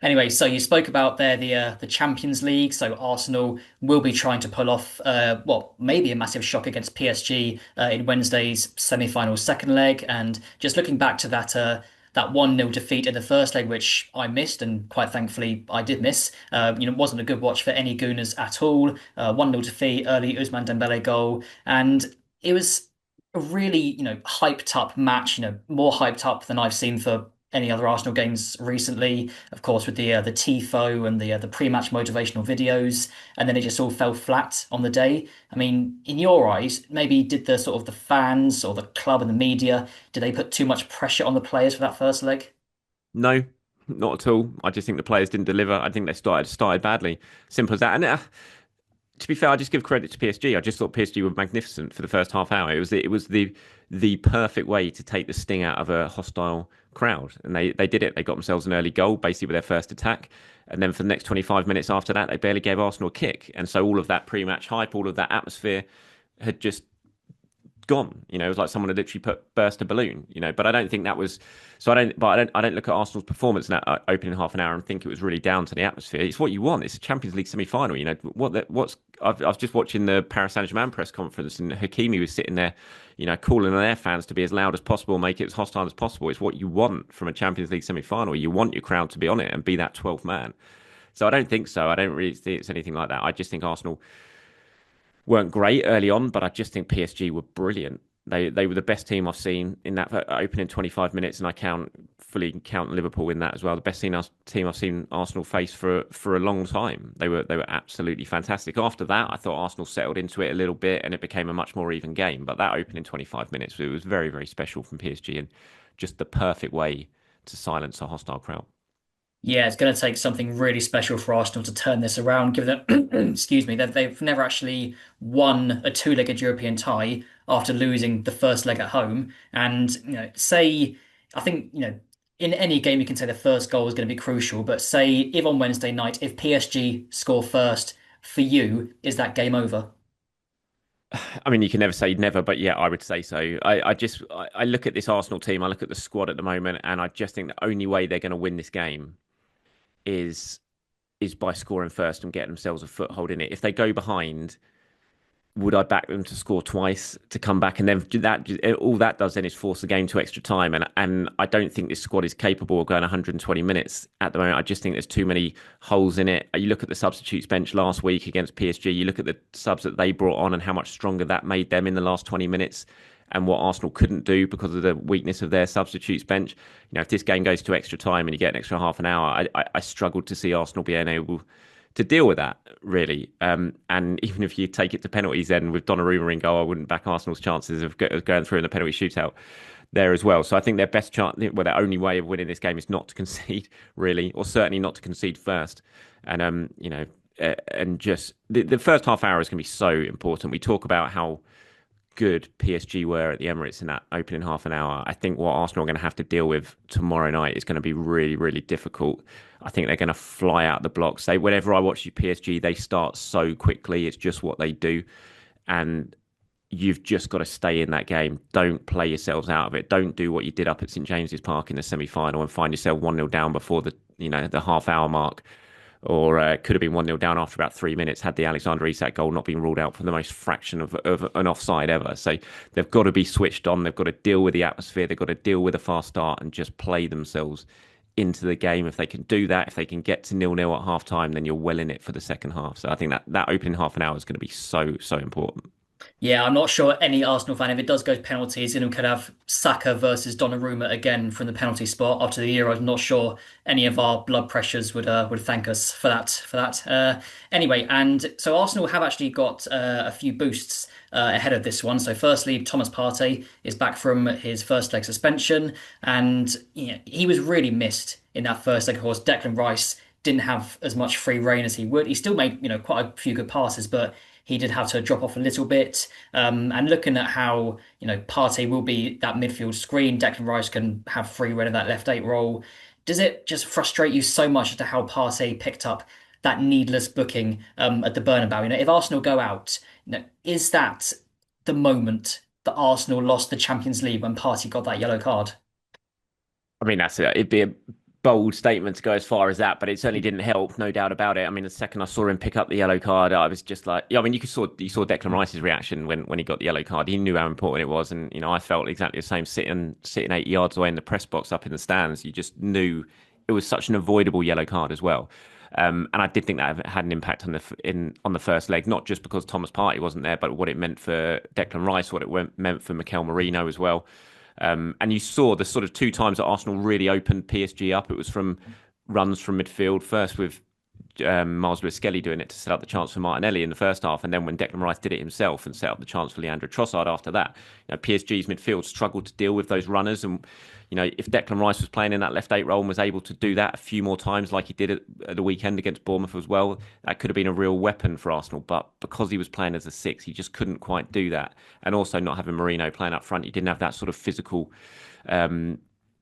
Anyway, so you spoke about there the Champions League. So Arsenal will be trying to pull off well, maybe a massive shock against PSG in Wednesday's semi-final second leg. And just looking back to that 1-0 defeat in the first leg, which I missed, and quite thankfully I did miss. It wasn't a good watch for any Gooners at all. 1-0 defeat, early Ousmane Dembele goal, and it was a really, hyped up match, more hyped up than I've seen for any other Arsenal games recently. Of course, with the tifo and the pre-match motivational videos, and then it just all fell flat on the day. I mean, in your eyes, maybe did the sort of the fans or the club and the media, did they put too much pressure on the players for that first leg? No, not at all. I just think the players didn't deliver. I think they started badly. Simple as that. And to be fair, I just give credit to PSG. I just thought PSG were magnificent for the first half hour. It was the perfect way to take the sting out of a hostile crowd, and they did it. They got themselves an early goal, basically with their first attack, and then for the next 25 minutes after that, they barely gave Arsenal a kick. And so all of that pre-match hype, all of that atmosphere, had just gone. It was like someone had literally burst a balloon. But I don't think that was. So I don't look at Arsenal's performance in that opening half an hour and think it was really down to the atmosphere. It's what you want. It's a Champions League semi-final. I was just watching the Paris Saint-Germain press conference, and Hakimi was sitting there, calling on their fans to be as loud as possible, make it as hostile as possible. It's what you want from a Champions League semi-final. You want your crowd to be on it and be that 12th man. So I don't think so. I don't really think it's anything like that. I just think Arsenal weren't great early on, but I just think PSG were brilliant. They were the best team I've seen in that opening 25 minutes, and I fully count Liverpool in that as well. The best team I've seen Arsenal face for a long time. They were absolutely fantastic. After that, I thought Arsenal settled into it a little bit, and it became a much more even game. But that opening 25 minutes, it was very, very special from PSG, and just the perfect way to silence a hostile crowd. Yeah, it's going to take something really special for Arsenal to turn this around, given that, excuse me, that they've never actually won a two-legged European tie after losing the first leg at home. And, I think, in any game you can say the first goal is going to be crucial, but say if on Wednesday night, if PSG score first for you, is that game over? I mean, you can never say never, but yeah, I would say so. I look at this Arsenal team, I look at the squad at the moment, and I just think the only way they're going to win this game is by scoring first and getting themselves a foothold in it. If they go behind, would I back them to score twice to come back? And then that all that does then is force the game to extra time. And I don't think this squad is capable of going 120 minutes at the moment. I just think there's too many holes in it. You look at the substitutes bench last week against PSG. You look at the subs that they brought on and how much stronger that made them in the last 20 minutes. And what Arsenal couldn't do because of the weakness of their substitutes bench. If this game goes to extra time and you get an extra half an hour, I struggled to see Arsenal being able to deal with that, really. And even if you take it to penalties, then with Donnarumma in goal, I wouldn't back Arsenal's chances of going through in the penalty shootout there as well. So I think their best chance, well, their only way of winning this game is not to concede, really, or certainly not to concede first. And just the first half hour is going to be so important. We talk about how good PSG were at the Emirates in that opening half an hour. I think what Arsenal are going to have to deal with tomorrow night is going to be really, really difficult. I think they're going to fly out the blocks. Whenever I watch PSG, they start so quickly. It's just what they do. And you've just got to stay in that game. Don't play yourselves out of it. Don't do what you did up at St James's Park in the semi-final and find yourself 1-0 down before the half hour mark, or it could have been 1-0 down after about 3 minutes had the Alexander Isak goal not been ruled out for the most fraction of an offside ever. So they've got to be switched on. They've got to deal with the atmosphere. They've got to deal with a fast start and just play themselves into the game. If they can do that, if they can get to 0-0 at half time, then you're well in it for the second half. So I think that opening half an hour is going to be so, so important. Yeah, I'm not sure any Arsenal fan, if it does go to penalties, and we could have Saka versus Donnarumma again from the penalty spot after the Euros. I'm not sure any of our blood pressures would thank us for that. Anyway, and so Arsenal have actually got a few boosts ahead of this one. So firstly, Thomas Partey is back from his first leg suspension, and he was really missed in that first leg. Of course, Declan Rice didn't have as much free reign as he would. He still made quite a few good passes, but he did have to drop off a little bit. And looking at how, Partey will be that midfield screen, Declan Rice can have free rein of that left eight role. Does it just frustrate you so much as to how Partey picked up that needless booking at the Bernabeu? If Arsenal go out, is that the moment that Arsenal lost the Champions League when Partey got that yellow card? I mean, that's it. It'd be a bold statement to go as far as that, but it certainly didn't help, no doubt about it. I mean, the second I saw him pick up the yellow card, I was just like, yeah, I mean, you saw Declan Rice's reaction when he got the yellow card. He knew how important it was, and I felt exactly the same sitting 80 yards away in the press box up in the stands. You just knew it was such an avoidable yellow card as well. And I did think that had an impact on the first leg, not just because Thomas Partey wasn't there, but what it meant for Declan Rice, what it meant for Mikel Merino as well. And you saw the sort of two times that Arsenal really opened PSG up. It was from runs from midfield, first with Miles Lewis-Skelly doing it to set up the chance for Martinelli in the first half, and then when Declan Rice did it himself and set up the chance for Leandro Trossard after that. PSG's midfield struggled to deal with those runners, and if Declan Rice was playing in that left 8 role and was able to do that a few more times like he did at the weekend against Bournemouth as well, that could have been a real weapon for Arsenal. But because he was playing as a 6, he just couldn't quite do that. And also not having Merino playing up front, he didn't have that sort of physical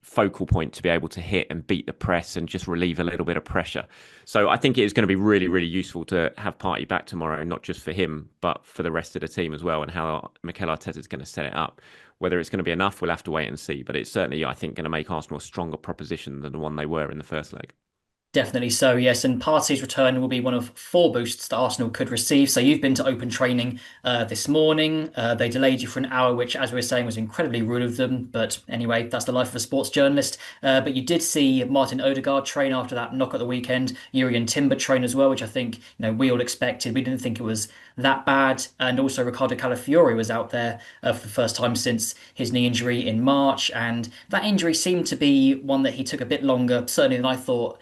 focal point to be able to hit and beat the press and just relieve a little bit of pressure. So I think it is going to be really, really useful to have Partey back tomorrow, not just for him, but for the rest of the team as well, and how Mikel Arteta is going to set it up. Whether it's going to be enough, we'll have to wait and see. But it's certainly, I think, going to make Arsenal a stronger proposition than the one they were in the first leg. Definitely so, yes. And Partey's return will be one of 4 boosts that Arsenal could receive. So you've been to open training this morning. They delayed you for an hour, which, as we were saying, was incredibly rude of them. But anyway, that's the life of a sports journalist. But you did see Martin Odegaard train after that knock at the weekend. Jurriën Timber train as well, which I think we all expected. We didn't think it was that bad. And also Ricardo Calafiori was out there for the first time since his knee injury in March. And that injury seemed to be one that he took a bit longer, certainly than I thought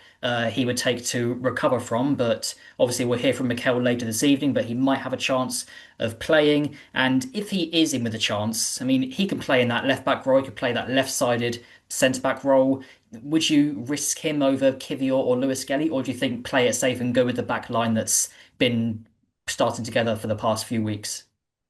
he would take to recover from. But obviously, we'll hear from Mikel later this evening, but he might have a chance of playing. And if he is in with a chance, I mean, he can play in that left back role, he could play that left sided centre back role. Would you risk him over Kivior or Lewis Skelly, or do you think play it safe and go with the back line that's been starting together for the past few weeks?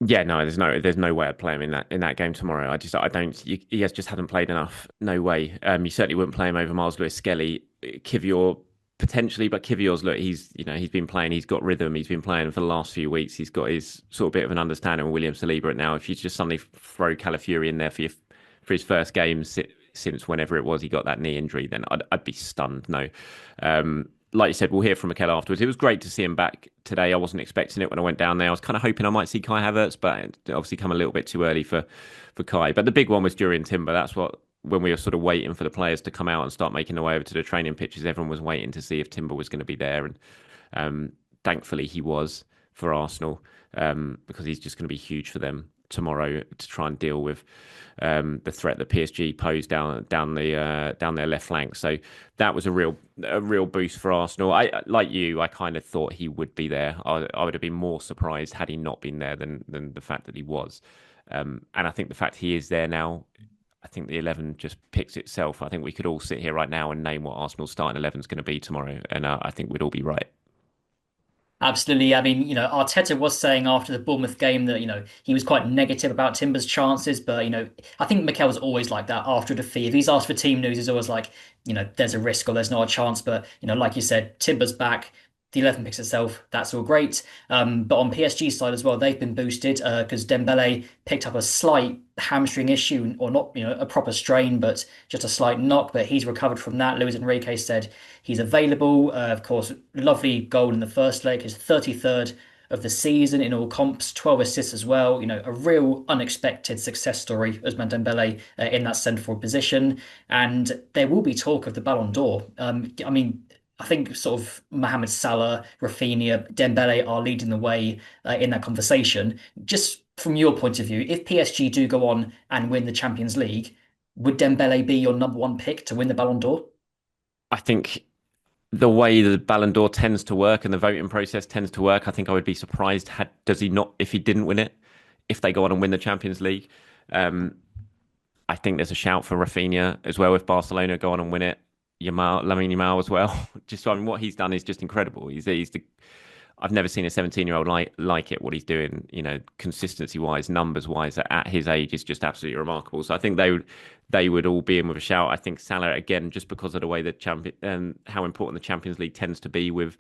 Yeah, no, there's no way I'd play him in that game tomorrow. I don't. He has just hasn't played enough. No way. You certainly wouldn't play him over Miles Lewis-Skelly, Kivior potentially, but Kivior's look. He's been playing. He's got rhythm. He's been playing for the last few weeks. He's got his sort of bit of an understanding with William Saliba now. If you just suddenly throw Calafiori in there for his first game since whenever it was he got that knee injury, then I'd be stunned. No. Like you said, we'll hear from Mikel afterwards. It was great to see him back today. I wasn't expecting it when I went down there. I was kind of hoping I might see Kai Havertz, but it obviously come a little bit too early for Kai. But the big one was Jurriën Timber. That's when we were sort of waiting for the players to come out and start making their way over to the training pitches. Everyone was waiting to see if Timber was going to be there, and thankfully he was for Arsenal, because he's just going to be huge for them tomorrow to try and deal with the threat that PSG posed down their left flank. So that was a real boost for Arsenal. I kind of thought he would be there. I would have been more surprised had he not been there than the fact that he was. And I think the fact he is there now, I think the 11 just picks itself. I think we could all sit here right now and name what Arsenal's starting 11 is going to be tomorrow, and I think we'd all be right. Absolutely. I mean, Arteta was saying after the Bournemouth game that, he was quite negative about Timber's chances. But, I think Mikel's always like that after a defeat. If he's asked for team news, he's always like, there's a risk or there's not a chance. But, like you said, Timber's back. The 11 picks itself. That's all great. But on PSG's side as well, they've been boosted because Dembele picked up a slight hamstring issue, or not, a proper strain, but just a slight knock. But he's recovered from that. Luis Enrique said he's available. Of course, lovely goal in the first leg, his 33rd of the season in all comps, 12 assists as well. A real unexpected success story, Ousmane Dembele, in that centre forward position. And there will be talk of the Ballon d'Or. I mean, I think sort of Mohamed Salah, Rafinha, Dembele are leading the way in that conversation. Just from your point of view, if PSG do go on and win the Champions League, would Dembele be your number one pick to win the Ballon d'Or? I think the way the Ballon d'Or tends to work and the voting process tends to work, I think I would be surprised does he not if he didn't win it, if they go on and win the Champions League. I think there's a shout for Rafinha as well if Barcelona go on and win it. Lamine Yamal as well. Just I mean, what he's done is just incredible. I've never seen a 17-year-old like it. What he's doing, consistency wise, numbers wise, at his age is just absolutely remarkable. So I think they would all be in with a shout. I think Salah again, just because of the way that how important the Champions League tends to be with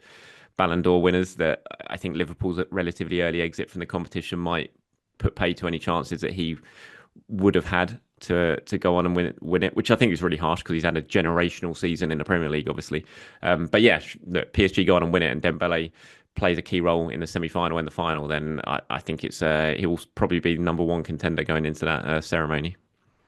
Ballon d'Or winners. That I think Liverpool's relatively early exit from the competition might put pay to any chances that he would have had to go on and win it, which I think is really harsh because he's had a generational season in the Premier League, obviously. But yeah, look, PSG go on and win it, and Dembele plays a key role in the semi-final and the final. Then I think it's he will probably be number one contender going into that ceremony.